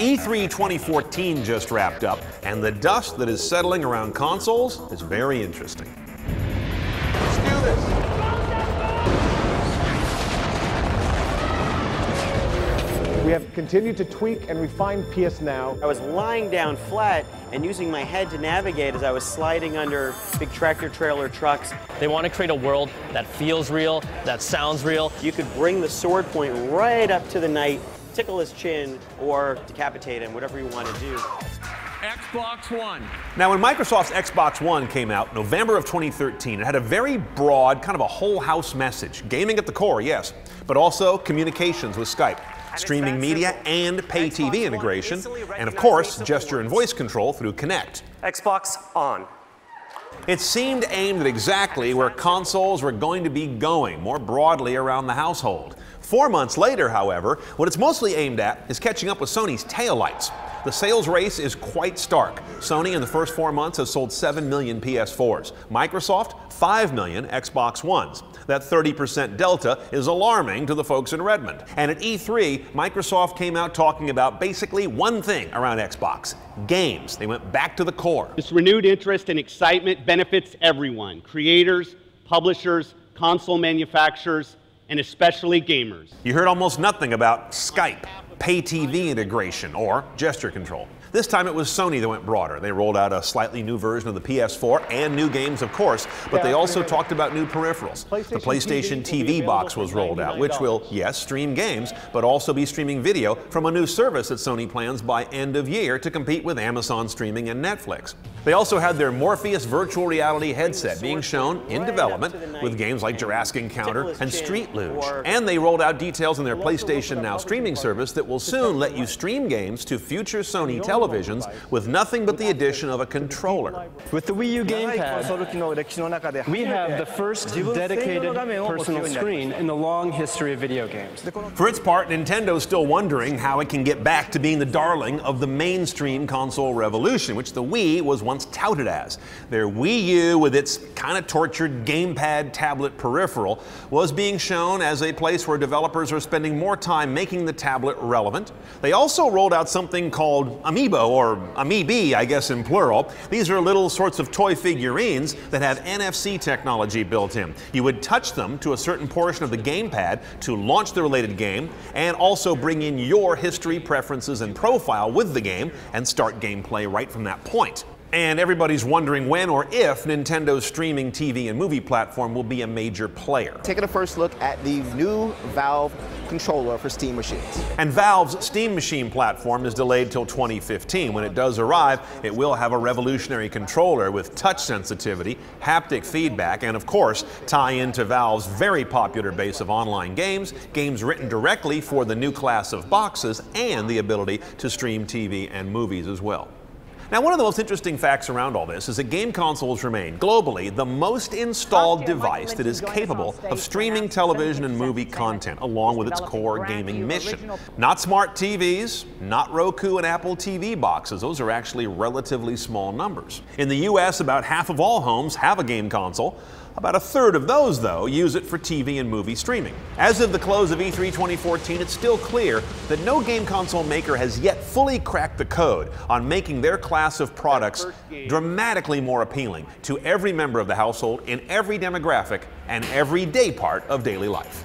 E3 2014 just wrapped up, and the dust that is settling around consoles is very interesting. Let's do this. We have continued to tweak and refine PS Now. I was lying down flat and using my head to navigate as I was sliding under big tractor-trailer trucks. They want to create a world that feels real, that sounds real. You could bring the sword point right up to the knight, tickle his chin, or decapitate him, whatever you want to do. Xbox One. Now, when Microsoft's Xbox One came out November of 2013, it had a very broad, kind of a whole house message. Gaming at the core, yes, but also communications with Skype, streaming media and pay TV integration, and of course, gesture and voice control through CNET. Xbox on. It seemed aimed at exactly where consoles were going to be going, more broadly around the household. 4 months later, however, what it's mostly aimed at is catching up with Sony's taillights. The sales race is quite stark. Sony in the first 4 months has sold 7 million PS4s. Microsoft, 5 million Xbox Ones. That 30% delta is alarming to the folks in Redmond. And at E3, Microsoft came out talking about basically one thing around Xbox: games. They went back to the core. This renewed interest and excitement benefits everyone: creators, publishers, console manufacturers, and especially gamers. You heard almost nothing about Skype, pay TV integration, or gesture control. This time it was Sony that went broader. They rolled out a slightly new version of the PS4 and new games, of course, but they also talked about new peripherals. The PlayStation TV box was rolled out, which will, yes, stream games, but also be streaming video from a new service that Sony plans by end of year to compete with Amazon streaming and Netflix. They also had their Morpheus virtual reality headset being shown in development with games like Jurassic Encounter and Street Luge. And they rolled out details on their PlayStation Now streaming service that will soon let you stream games to future Sony televisions with nothing but the addition of a controller. With the Wii U gamepad, we have the first dedicated personal screen in the long history of video games. For its part, Nintendo's still wondering how it can get back to being the darling of the mainstream console revolution, which the Wii was once touted as. Their Wii U, with its kind of tortured gamepad tablet peripheral, was being shown as a place where developers are spending more time making the tablet relevant. They also rolled out something called Amiibo, or Amiibi, I guess in plural. These are little sorts of toy figurines that have NFC technology built in. You would touch them to a certain portion of the gamepad to launch the related game, and also bring in your history, preferences, and profile with the game, and start gameplay right from that point. And everybody's wondering when or if Nintendo's streaming TV and movie platform will be a major player. Taking a first look at the new Valve controller for Steam machines. And Valve's Steam Machine platform is delayed till 2015. When it does arrive, it will have a revolutionary controller with touch sensitivity, haptic feedback, and of course, tie into Valve's very popular base of online games, games written directly for the new class of boxes, and the ability to stream TV and movies as well. Now, one of the most interesting facts around all this is that game consoles remain, globally, the most installed device that is capable of streaming television and movie content, along with its core gaming mission. Not smart TVs, not Roku and Apple TV boxes. Those are actually relatively small numbers. In the US, about half of all homes have a game console. About a third of those, though, use it for TV and movie streaming. As of the close of E3 2014, it's still clear that no game console maker has yet fully cracked the code on making their class of products dramatically more appealing to every member of the household in every demographic and every day part of daily life.